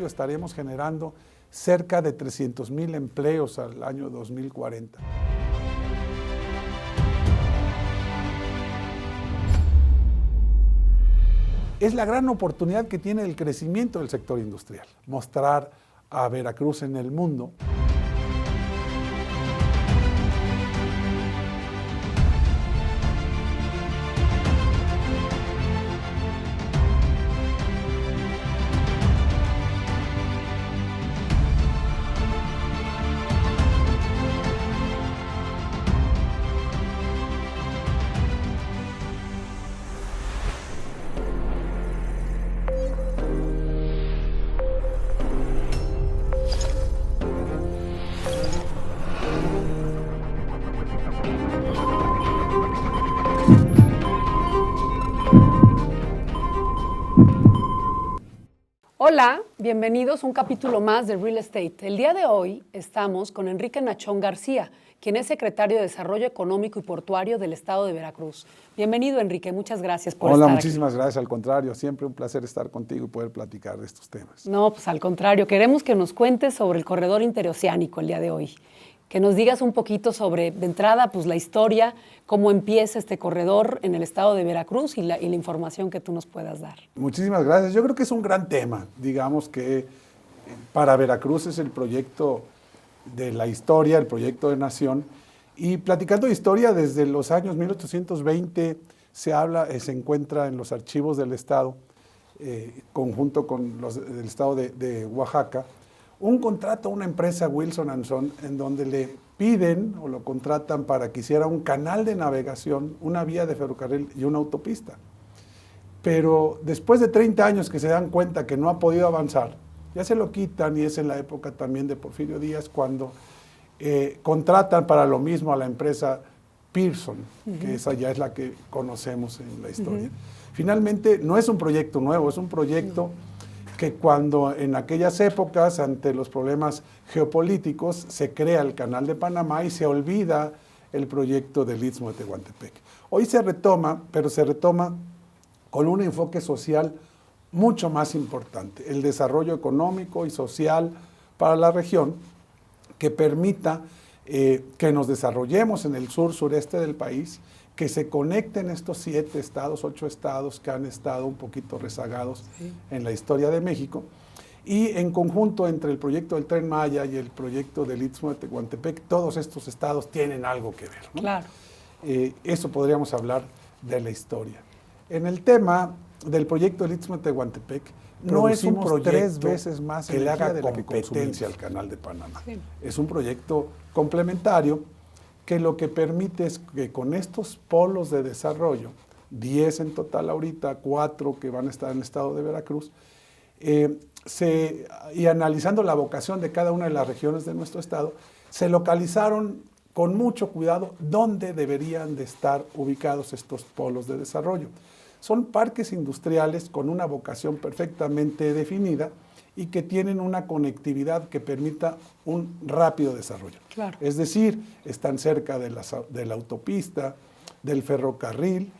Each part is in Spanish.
desarrollo estaremos generando cerca de 300,000 empleos al año 2040. Es la gran oportunidad que tiene el crecimiento del sector industrial, mostrar a Veracruz en el mundo. Hola, bienvenidos a un capítulo más de Real Estate. El día de hoy estamos con Enrique Nachón García, quien es secretario de Desarrollo Económico y Portuario del Estado de Veracruz. Bienvenido, Enrique, muchas gracias por estar aquí. Hola, muchísimas gracias, al contrario, siempre un placer estar contigo y poder platicar de estos temas. No, pues al contrario, queremos que nos cuentes sobre el corredor interoceánico el día de hoy. Que nos digas un poquito sobre, de entrada, pues la historia, cómo empieza este corredor en el estado de Veracruz y la información que tú nos puedas dar. Muchísimas gracias. Yo creo que es un gran tema. Digamos que para Veracruz es el proyecto de la historia, el proyecto de nación. Y platicando de historia, desde los años 1820 se encuentra en los archivos del estado, conjunto con los del estado de Oaxaca, un contrato a una empresa, Wilson & Son, en donde le piden o lo contratan para que hiciera un canal de navegación, una vía de ferrocarril y una autopista. Pero después de 30 años que se dan cuenta que no ha podido avanzar, ya se lo quitan, y es en la época también de Porfirio Díaz cuando contratan para lo mismo a la empresa Pearson, que esa ya es la que conocemos en la historia. Finalmente, no es un proyecto nuevo, es un proyecto que cuando en aquellas épocas, ante los problemas geopolíticos, se crea el Canal de Panamá y se olvida el proyecto del Istmo de Tehuantepec. Hoy se retoma, pero se retoma con un enfoque social mucho más importante, el desarrollo económico y social para la región, que permita que nos desarrollemos en el sur-sureste del país, que se conecten estos 7 estados, 8 estados que han estado un poquito rezagados en la historia de México, y en conjunto entre el proyecto del Tren Maya y el proyecto del Istmo de Tehuantepec, todos estos estados tienen algo que ver, ¿no? Claro. Eso podríamos hablar de la historia. En el tema del proyecto del Istmo de Tehuantepec, no es un proyecto 3 veces más que le haga competencia al Canal de Panamá. Sí. Es un proyecto complementario que lo que permite es que con estos polos de desarrollo, 10 en total ahorita, 4 que van a estar en el estado de Veracruz, y analizando la vocación de cada una de las regiones de nuestro estado, se localizaron con mucho cuidado dónde deberían de estar ubicados estos polos de desarrollo. Son parques industriales con una vocación perfectamente definida y que tienen una conectividad que permita un rápido desarrollo. Claro. Es decir, están cerca de la autopista, del ferrocarril,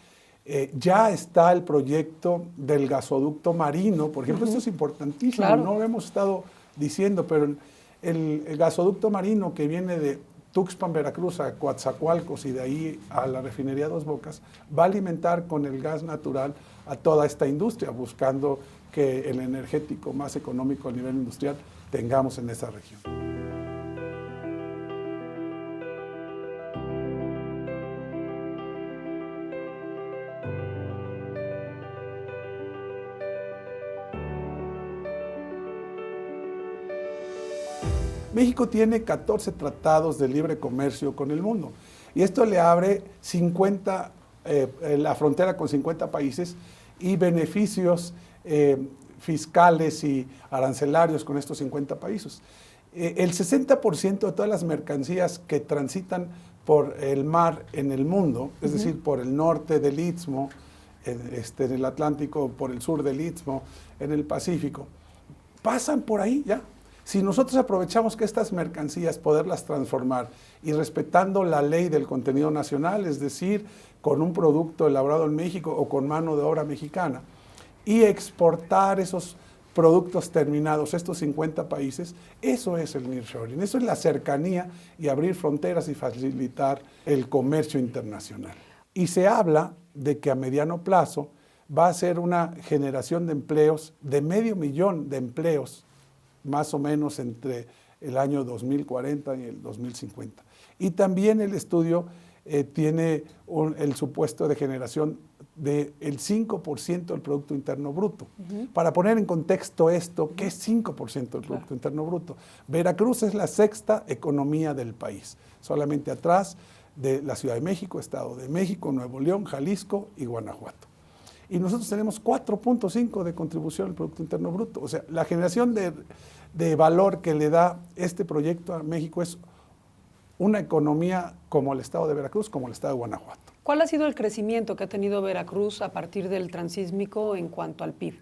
ya está el proyecto del gasoducto marino, por ejemplo. Esto es importantísimo, claro. No lo hemos estado diciendo, pero el gasoducto marino que viene de Tuxpan, Veracruz, a Coatzacoalcos y de ahí a la refinería Dos Bocas, va a alimentar con el gas natural a toda esta industria, buscando que el energético más económico a nivel industrial tengamos en esa región. México tiene 14 tratados de libre comercio con el mundo, y esto le abre la frontera con 50 países y beneficios fiscales y arancelarios con estos 50 países. El 60% de todas las mercancías que transitan por el mar en el mundo, es decir, por el norte del Istmo, en el Atlántico, por el sur del Istmo, en el Pacífico, pasan por ahí ya. Si nosotros aprovechamos que estas mercancías poderlas transformar y respetando la ley del contenido nacional, es decir, con un producto elaborado en México o con mano de obra mexicana, y exportar esos productos terminados, estos 50 países, eso es el nearshoring, eso es la cercanía y abrir fronteras y facilitar el comercio internacional. Y se habla de que a mediano plazo va a ser una generación de empleos, de 500,000 de empleos, más o menos entre el año 2040 y el 2050. Y también el estudio tiene el supuesto de generación del 5% del Producto Interno Bruto. Para poner en contexto esto, ¿qué es 5% del Producto Interno Bruto? Veracruz es la sexta economía del país, solamente atrás de la Ciudad de México, Estado de México, Nuevo León, Jalisco y Guanajuato. Y nosotros tenemos 4.5 de contribución al Producto Interno Bruto. O sea, la generación de valor que le da este proyecto a México es una economía como el Estado de Veracruz, como el Estado de Guanajuato. ¿Cuál ha sido el crecimiento que ha tenido Veracruz a partir del transísmico en cuanto al PIB?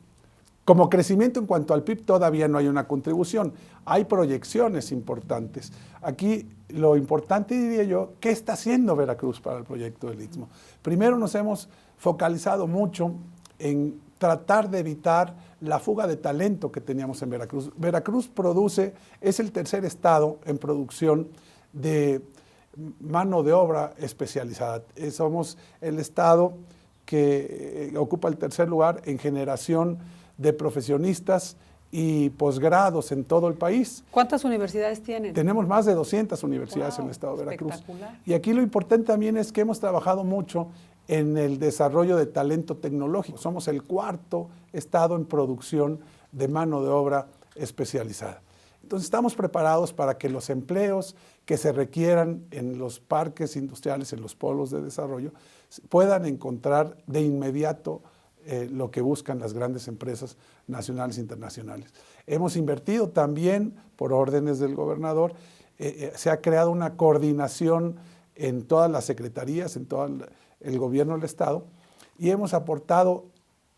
Como crecimiento en cuanto al PIB todavía no hay una contribución, hay proyecciones importantes. Aquí lo importante, diría yo, ¿qué está haciendo Veracruz para el proyecto del Istmo? Primero nos hemos focalizado mucho en tratar de evitar la fuga de talento que teníamos en Veracruz. Veracruz es el tercer estado en producción de mano de obra especializada. Somos el estado que ocupa el tercer lugar en generación de profesionistas y posgrados en todo el país. ¿Cuántas universidades tienen? Tenemos más de 200 universidades en el estado de Veracruz. Y aquí lo importante también es que hemos trabajado mucho en el desarrollo de talento tecnológico. Somos el cuarto estado en producción de mano de obra especializada. Entonces estamos preparados para que los empleos que se requieran en los parques industriales, en los polos de desarrollo, puedan encontrar de inmediato lo que buscan las grandes empresas nacionales e internacionales. Hemos invertido también, por órdenes del gobernador, se ha creado una coordinación en todas las secretarías, en todo el gobierno del Estado, y hemos aportado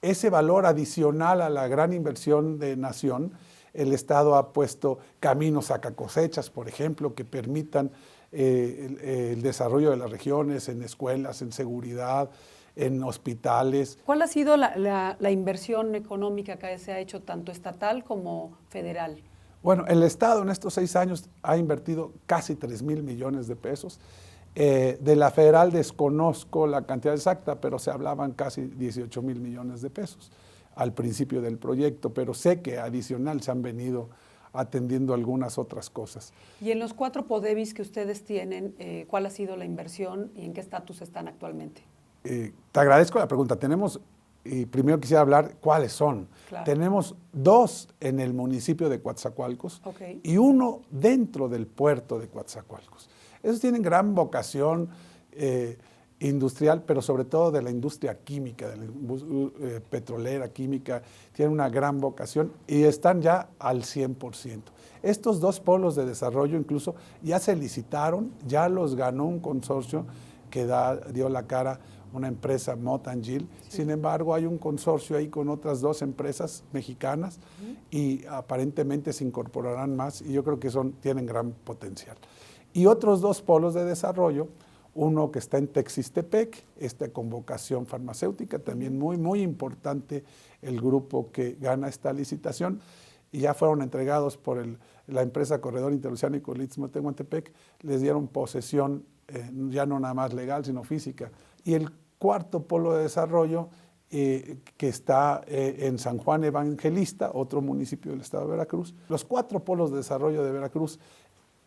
ese valor adicional a la gran inversión de nación. El Estado ha puesto caminos sacacosechas, por ejemplo, que permitan el desarrollo de las regiones, en escuelas, en seguridad, en hospitales. ¿Cuál ha sido la inversión económica que se ha hecho tanto estatal como federal? Bueno, el Estado en estos 6 años ha invertido casi 3,000 millones de pesos. De la federal desconozco la cantidad exacta, pero se hablaban casi 18,000 millones de pesos al principio del proyecto, pero sé que adicional se han venido atendiendo algunas otras cosas. Y en los 4 PODEVIS que ustedes tienen, ¿cuál ha sido la inversión y en qué estatus están actualmente? Te agradezco la pregunta. Primero quisiera hablar cuáles son. Claro. Tenemos 2 en el municipio de Coatzacoalcos y 1 dentro del puerto de Coatzacoalcos. Esos tienen gran vocación industrial, pero sobre todo de la industria química, de la petrolera, química, tienen una gran vocación y están ya al 100%. Estos 2 polos de desarrollo incluso ya se licitaron, ya los ganó un consorcio que dio la cara una empresa Mott&Gill. Sí. Sin embargo, hay un consorcio ahí con otras 2 empresas mexicanas y aparentemente se incorporarán más y yo creo que tienen gran potencial. Y otros 2 polos de desarrollo, uno que está en Texistepec, con vocación farmacéutica, también muy, muy importante el grupo que gana esta licitación, y ya fueron entregados por la empresa Corredor Interoceánico del Istmo de Tehuantepec, les dieron posesión ya no nada más legal, sino física. Y el cuarto polo de desarrollo, que está en San Juan Evangelista, otro municipio del estado de Veracruz. Los 4 polos de desarrollo de Veracruz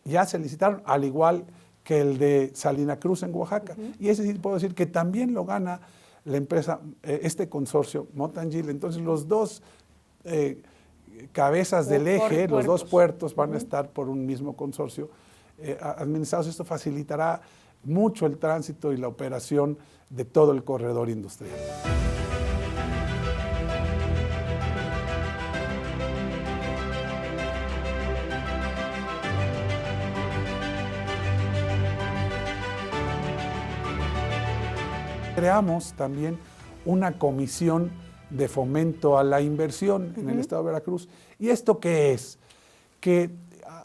ya se licitaron, al igual que el de Salina Cruz en Oaxaca. Y ese sí puedo decir que también lo gana la empresa, este consorcio Mott&Gill. Entonces los 2 cabezas del eje, los 2 puertos van a estar por un mismo consorcio administrados. Esto facilitará mucho el tránsito y la operación de todo el corredor industrial. Creamos también una comisión de fomento a la inversión en el estado de Veracruz. ¿Y esto qué es? Que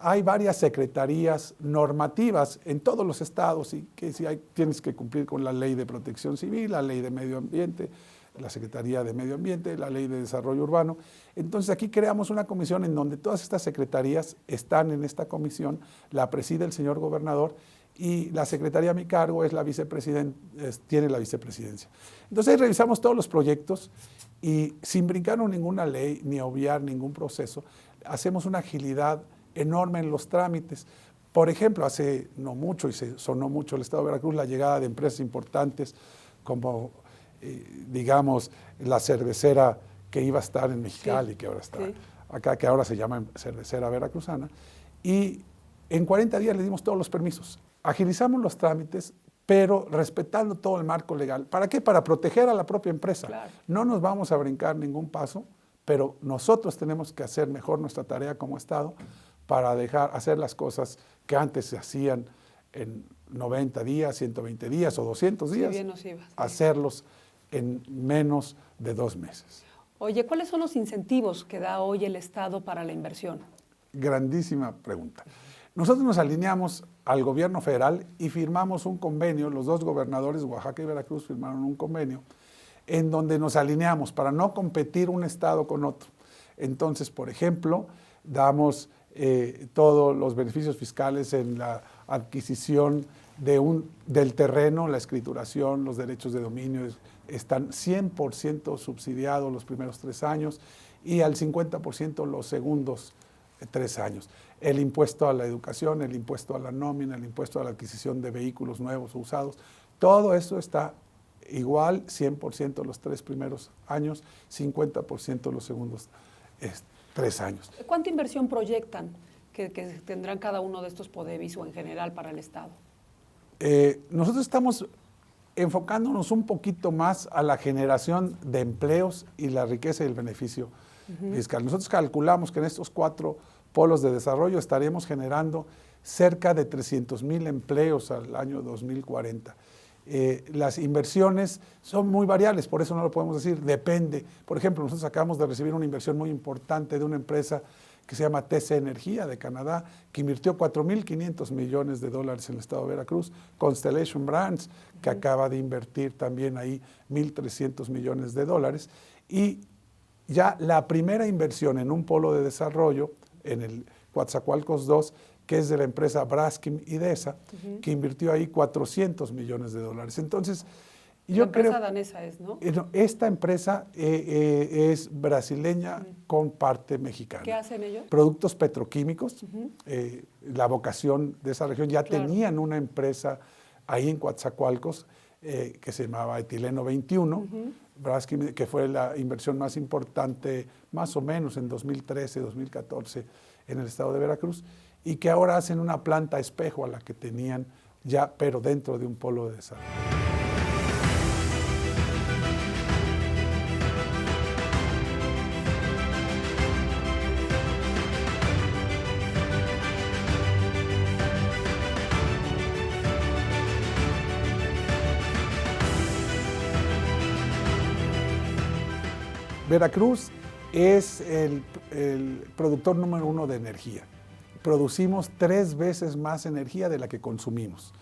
hay varias secretarías normativas en todos los estados y que si tienes que cumplir con la ley de protección civil, la ley de medio ambiente, la Secretaría de Medio Ambiente, la Ley de Desarrollo Urbano. Entonces aquí creamos una comisión en donde todas estas secretarías están en esta comisión, la preside el señor gobernador y la secretaría a mi cargo es la vicepresidenta, tiene la vicepresidencia. Entonces ahí revisamos todos los proyectos y sin brincar ninguna ley ni obviar ningún proceso, hacemos una agilidad enorme en los trámites. Por ejemplo, hace no mucho, y se sonó mucho el Estado de Veracruz, la llegada de empresas importantes como, digamos, la cervecera que iba a estar en Mexicali, que ahora está acá, que ahora se llama Cervecera Veracruzana, y en 40 días le dimos todos los permisos. Agilizamos los trámites, pero respetando todo el marco legal. ¿Para qué? Para proteger a la propia empresa. Claro. No nos vamos a brincar ningún paso, pero nosotros tenemos que hacer mejor nuestra tarea como Estado para hacer las cosas que antes se hacían en 90 días, 120 días o 200 días, bien nos iba, sí. Hacerlos en menos de 2 meses. Oye, ¿cuáles son los incentivos que da hoy el Estado para la inversión? Grandísima pregunta. Nosotros nos alineamos al gobierno federal y firmamos un convenio, los dos gobernadores, Oaxaca y Veracruz, firmaron un convenio en donde nos alineamos para no competir un estado con otro. Entonces, por ejemplo, damos todos los beneficios fiscales en la adquisición del terreno, la escrituración, los derechos de dominio, están 100% subsidiados los primeros 3 años y al 50% los segundos 3 años. El impuesto a la educación, el impuesto a la nómina, el impuesto a la adquisición de vehículos nuevos o usados, todo eso está igual, 100% los 3 primeros años, 50% los segundos 3 años. ¿Cuánta inversión proyectan que tendrán cada uno de estos PODEVIS o en general para el Estado? Nosotros estamos enfocándonos un poquito más a la generación de empleos y la riqueza y el beneficio fiscal. Nosotros calculamos que en estos 4 polos de desarrollo estaremos generando cerca de 300,000 empleos al año 2040. Las inversiones son muy variables, por eso no lo podemos decir, depende. Por ejemplo, nosotros acabamos de recibir una inversión muy importante de una empresa que se llama TC Energía de Canadá, que invirtió $4,500 millones en el estado de Veracruz, Constellation Brands, que acaba de invertir también ahí $1,300 millones, y ya la primera inversión en un polo de desarrollo, en el Coatzacoalcos 2, que es de la empresa Braskem Idesa, que invirtió ahí $400 millones. Entonces, yo creo... La empresa danesa es, ¿no? Esta empresa es brasileña con parte mexicana. ¿Qué hacen ellos? Productos petroquímicos. La vocación de esa región, ya tenían una empresa ahí en Coatzacoalcos que se llamaba Etileno 21, Braskem, que fue la inversión más importante, más o menos en 2013, 2014, en el estado de Veracruz, y que ahora hacen una planta espejo a la que tenían ya, pero dentro de un polo de desarrollo. Veracruz es el productor número 1 de energía. Producimos 3 veces más energía de la que consumimos.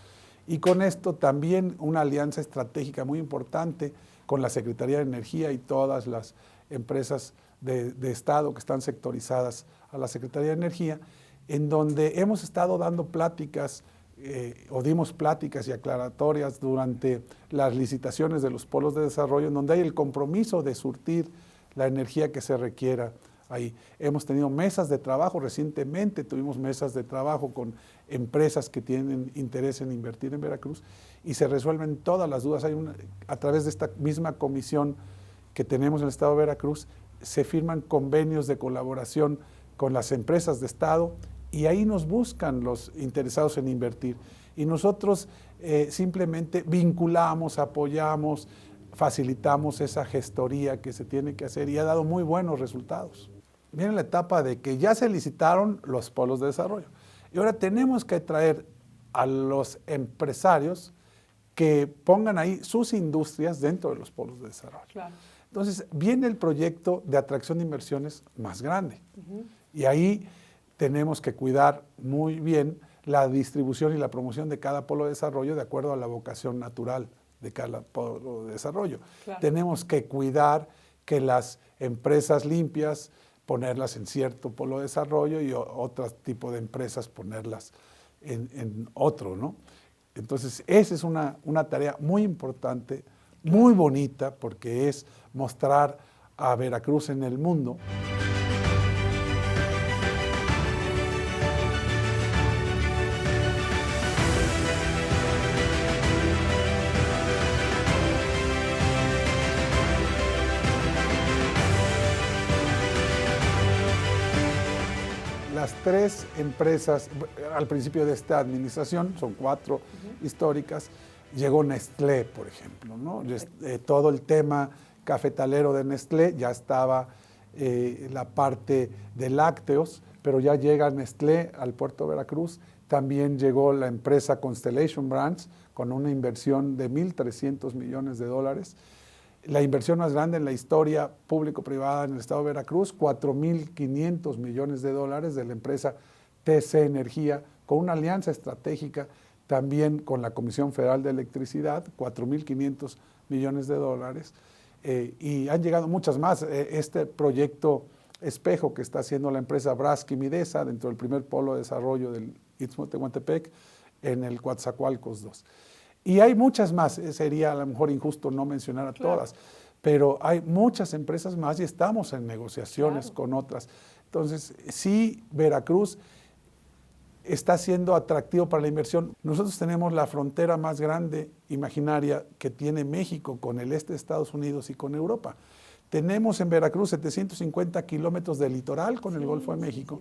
Y con esto también una alianza estratégica muy importante con la Secretaría de Energía y todas las empresas de Estado que están sectorizadas a la Secretaría de Energía, en donde hemos estado dando pláticas o dimos pláticas y aclaratorias durante las licitaciones de los polos de desarrollo, en donde hay el compromiso de surtir la energía que se requiera ahí. Hemos tenido mesas de trabajo, recientemente tuvimos mesas de trabajo con empresas que tienen interés en invertir en Veracruz y se resuelven todas las dudas. A través de esta misma comisión que tenemos en el estado de Veracruz, se firman convenios de colaboración con las empresas de estado y ahí nos buscan los interesados en invertir. Y nosotros simplemente vinculamos, apoyamos, facilitamos esa gestoría que se tiene que hacer y ha dado muy buenos resultados. Viene la etapa de que ya se licitaron los polos de desarrollo y ahora tenemos que traer a los empresarios que pongan ahí sus industrias dentro de los polos de desarrollo. Claro. Entonces viene el proyecto de atracción de inversiones más grande y ahí tenemos que cuidar muy bien la distribución y la promoción de cada polo de desarrollo de acuerdo a la vocación natural de cada polo de desarrollo. Claro. Tenemos que cuidar que las empresas limpias, ponerlas en cierto polo de desarrollo y otro tipo de empresas ponerlas en otro, ¿no? Entonces, esa es una tarea muy importante, muy bonita, porque es mostrar a Veracruz en el mundo. Las tres empresas, al principio de esta administración, son 4 históricas, llegó Nestlé, por ejemplo, ¿no? Todo el tema cafetalero de Nestlé, ya estaba la parte de lácteos, pero ya llega Nestlé al puerto de Veracruz. También llegó la empresa Constellation Brands con una inversión de $1,300 millones. La inversión más grande en la historia público-privada en el estado de Veracruz, $4,500 millones de la empresa TC Energía, con una alianza estratégica también con la Comisión Federal de Electricidad, $4,500 millones. Y han llegado muchas más. Este proyecto espejo que está haciendo la empresa Brasky Midesa dentro del primer polo de desarrollo del Istmo de Tehuantepec en el Coatzacoalcos 2. Y hay muchas más, sería a lo mejor injusto no mencionar a todas, pero hay muchas empresas más y estamos en negociaciones con otras. Entonces, sí, Veracruz está siendo atractivo para la inversión. Nosotros tenemos la frontera más grande imaginaria que tiene México con el este de Estados Unidos y con Europa. Tenemos en Veracruz 750 kilómetros de litoral con el Golfo de México,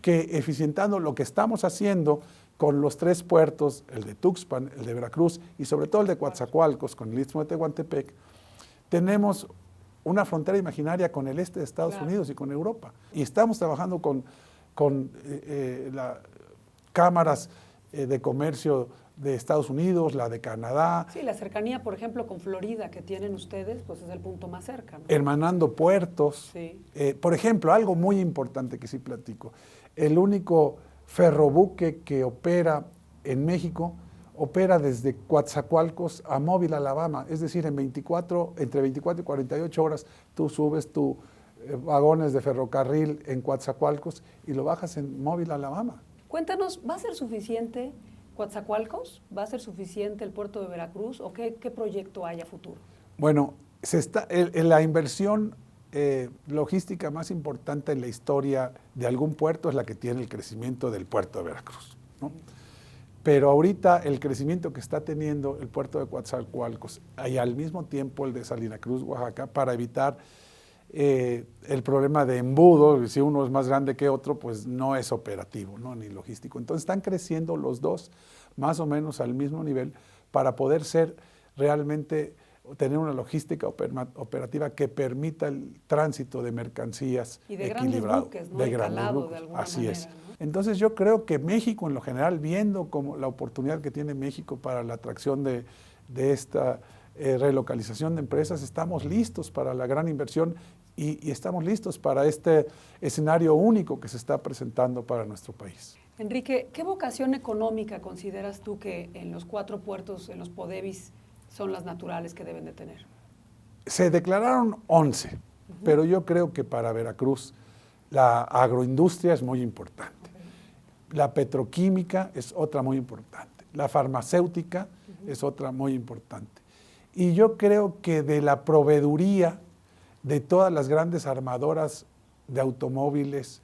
que eficientando lo que estamos haciendo con los 3 puertos, el de Tuxpan, el de Veracruz y sobre todo el de Coatzacoalcos con el Istmo de Tehuantepec, tenemos una frontera imaginaria con el este de Estados Unidos y con Europa. Y estamos trabajando con las cámaras de comercio de Estados Unidos, la de Canadá. Sí, la cercanía, por ejemplo, con Florida que tienen ustedes, pues es el punto más cerca, ¿no? Hermanando puertos. Sí. Por ejemplo, algo muy importante que sí platico, el único ferrobuque que opera en México opera desde Coatzacoalcos a Mobile, Alabama, es decir, entre 24 y 48 horas tú subes tus vagones de ferrocarril en Coatzacoalcos y lo bajas en Mobile, Alabama. Cuéntanos, ¿va a ser suficiente Coatzacoalcos? ¿Va a ser suficiente el puerto de Veracruz? ¿O qué proyecto hay a futuro? Bueno, la inversión logística más importante en la historia de algún puerto es la que tiene el crecimiento del puerto de Veracruz, ¿no? Pero ahorita el crecimiento que está teniendo el puerto de Coatzacoalcos y al mismo tiempo el de Salina Cruz, Oaxaca, para evitar el problema de embudo, si uno es más grande que otro, pues no es operativo, ¿no? Ni logístico. Entonces están creciendo los dos más o menos al mismo nivel para poder ser realmente, tener una logística operativa que permita el tránsito de mercancías y de equilibrado. Grandes buques, ¿no? De grandes buques, de alguna así manera, es. ¿no? Entonces yo creo que México en lo general, viendo como la oportunidad que tiene México para la atracción de esta relocalización de empresas, estamos listos para la gran inversión y estamos listos para este escenario único que se está presentando para nuestro país. Enrique, ¿qué vocación económica consideras tú que en los 4 puertos, en los PODEVIS, son las naturales que deben de tener? Se declararon 11, pero yo creo que para Veracruz la agroindustria es muy importante. La petroquímica es otra muy importante. La farmacéutica es otra muy importante. Y yo creo que de la proveeduría de todas las grandes armadoras de automóviles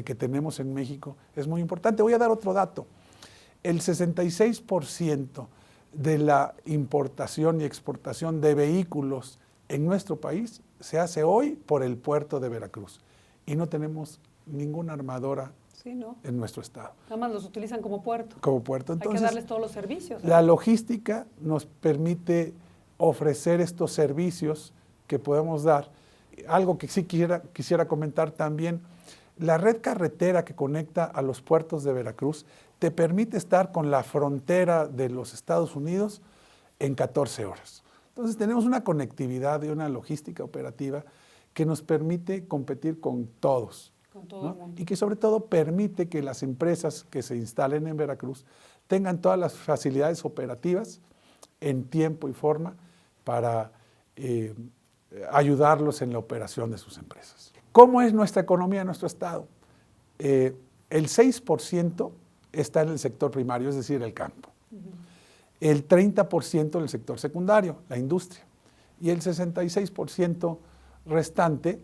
que tenemos en México es muy importante. Voy a dar otro dato. El 66% de la importación y exportación de vehículos en nuestro país se hace hoy por el puerto de Veracruz. Y no tenemos ninguna armadora en nuestro estado. Nada más los utilizan como puerto. Como puerto. Entonces, hay que darles todos los servicios, ¿no? La logística nos permite ofrecer estos servicios que podemos dar. Algo que sí quisiera comentar también, la red carretera que conecta a los puertos de Veracruz te permite estar con la frontera de los Estados Unidos en 14 horas. Entonces tenemos una conectividad y una logística operativa que nos permite competir con todos. Con todo, ¿no? El mundo. Y que sobre todo permite que las empresas que se instalen en Veracruz tengan todas las facilidades operativas en tiempo y forma para ayudarlos en la operación de sus empresas. ¿Cómo es nuestra economía en nuestro estado? El 6% está en el sector primario, es decir, el campo. El 30% en el sector secundario, la industria. Y el 64% restante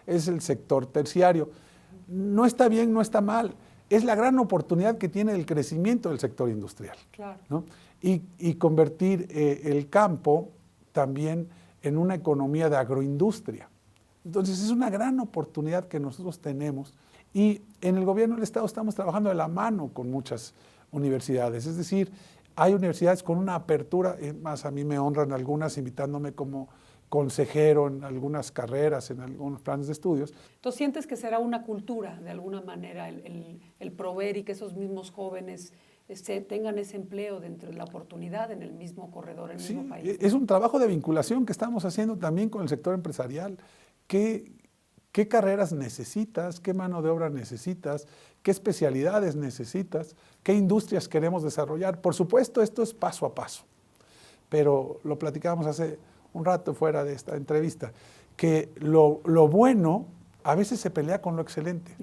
es el sector terciario. No está bien, no está mal. Es la gran oportunidad que tiene el crecimiento del sector industrial. Claro. ¿No? Y convertir el campo también en una economía de agroindustria. Entonces es una gran oportunidad que nosotros tenemos y en el gobierno del estado estamos trabajando de la mano con muchas universidades. Es decir, hay universidades con una apertura, más a mí me honran algunas invitándome como consejero en algunas carreras, en algunos planes de estudios. ¿Tú sientes que será una cultura, de alguna manera, el proveer y que esos mismos jóvenes tengan ese empleo dentro de la oportunidad en el mismo corredor, en el mismo país? Es un trabajo de vinculación que estamos haciendo también con el sector empresarial. ¿Qué carreras necesitas? ¿Qué mano de obra necesitas? ¿Qué especialidades necesitas? ¿Qué industrias queremos desarrollar? Por supuesto, esto es paso a paso, pero lo platicábamos hace un rato fuera de esta entrevista, que lo bueno a veces se pelea con lo excelente.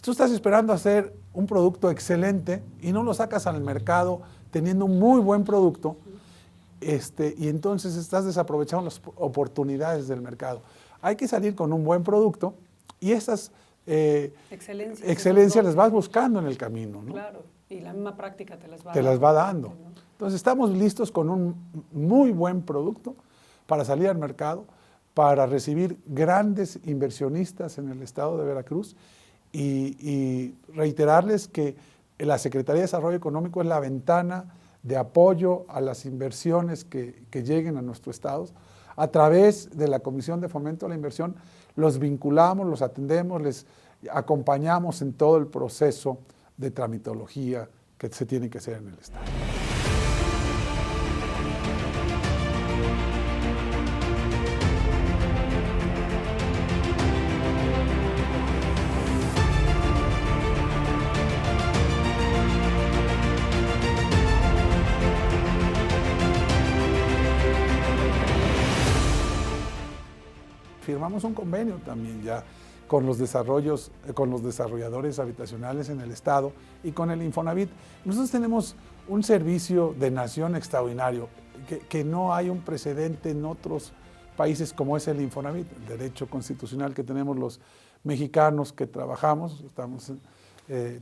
Tú estás esperando hacer un producto excelente y no lo sacas al mercado teniendo un muy buen producto, y entonces estás desaprovechando las oportunidades del mercado. Hay que salir con un buen producto y esas excelencias las vas buscando en el camino, ¿no? Claro, y la misma práctica te las va dando. ¿No? Entonces estamos listos con un muy buen producto para salir al mercado, para recibir grandes inversionistas en el estado de Veracruz y reiterarles que la Secretaría de Desarrollo Económico es la ventana de apoyo a las inversiones que lleguen a nuestro estado. A través de la Comisión de Fomento a la Inversión los vinculamos, los atendemos, les acompañamos en todo el proceso de tramitología que se tiene que hacer en el estado. Firmamos un convenio también ya con los desarrolladores habitacionales en el estado y con el Infonavit. Nosotros tenemos un servicio de nación extraordinario, que no hay un precedente en otros países como es el Infonavit, el derecho constitucional que tenemos los mexicanos que trabajamos,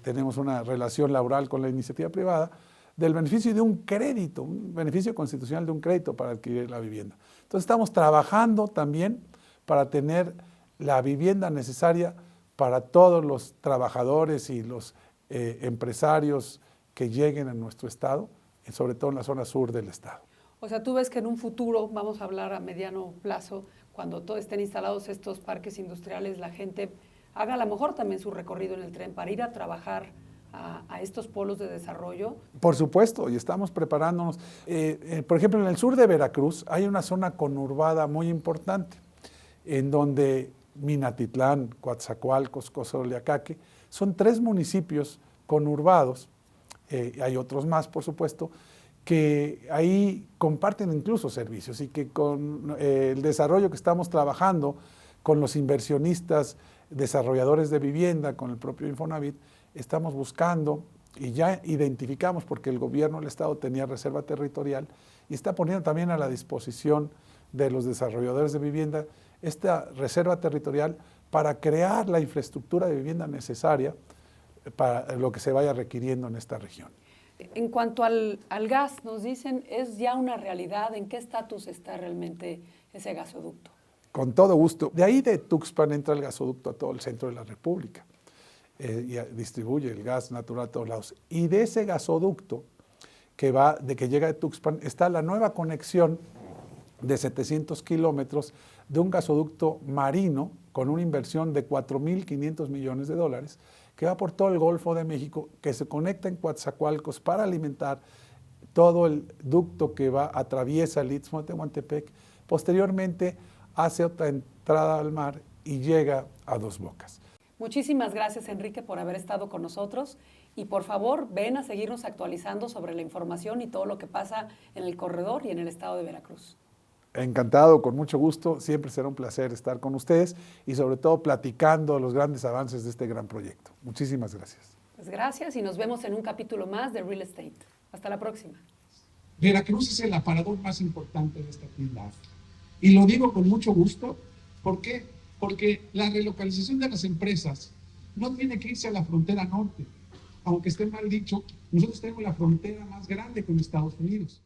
tenemos una relación laboral con la iniciativa privada, del beneficio de un crédito, un beneficio constitucional de un crédito para adquirir la vivienda. Entonces estamos trabajando también para tener la vivienda necesaria para todos los trabajadores y los empresarios que lleguen a nuestro estado, y sobre todo en la zona sur del estado. O sea, tú ves que en un futuro, vamos a hablar a mediano plazo, cuando estén instalados estos parques industriales, la gente haga a lo mejor también su recorrido en el tren para ir a trabajar a estos polos de desarrollo. Por supuesto, y estamos preparándonos. Por ejemplo, en el sur de Veracruz hay una zona conurbada muy importante, en donde Minatitlán, Coatzacoalcos, Cozoleacaque, son 3 municipios conurbados, hay otros más, por supuesto, que ahí comparten incluso servicios y que con el desarrollo que estamos trabajando con los inversionistas, desarrolladores de vivienda, con el propio Infonavit, estamos buscando y ya identificamos, porque el gobierno del estado tenía reserva territorial y está poniendo también a la disposición de los desarrolladores de vivienda esta reserva territorial para crear la infraestructura de vivienda necesaria para lo que se vaya requiriendo en esta región. En cuanto al gas, nos dicen, ¿es ya una realidad? ¿En qué estatus está realmente ese gasoducto? Con todo gusto. De ahí de Tuxpan entra el gasoducto a todo el centro de la República y distribuye el gas natural a todos lados. Y de ese gasoducto que llega de Tuxpan está la nueva conexión de 700 kilómetros de un gasoducto marino con una inversión de $4,500 millones que va por todo el Golfo de México, que se conecta en Coatzacoalcos para alimentar todo el ducto que atraviesa el Istmo de Tehuantepec, posteriormente hace otra entrada al mar y llega a Dos Bocas. Muchísimas gracias, Enrique, por haber estado con nosotros y por favor ven a seguirnos actualizando sobre la información y todo lo que pasa en el corredor y en el estado de Veracruz. Encantado, con mucho gusto. Siempre será un placer estar con ustedes y sobre todo platicando los grandes avances de este gran proyecto. Muchísimas gracias. Pues gracias y nos vemos en un capítulo más de Real Estate. Hasta la próxima. Veracruz es el aparador más importante de esta actividad. Y lo digo con mucho gusto. ¿Por qué? Porque la relocalización de las empresas no tiene que irse a la frontera norte. Aunque esté mal dicho, nosotros tenemos la frontera más grande con Estados Unidos.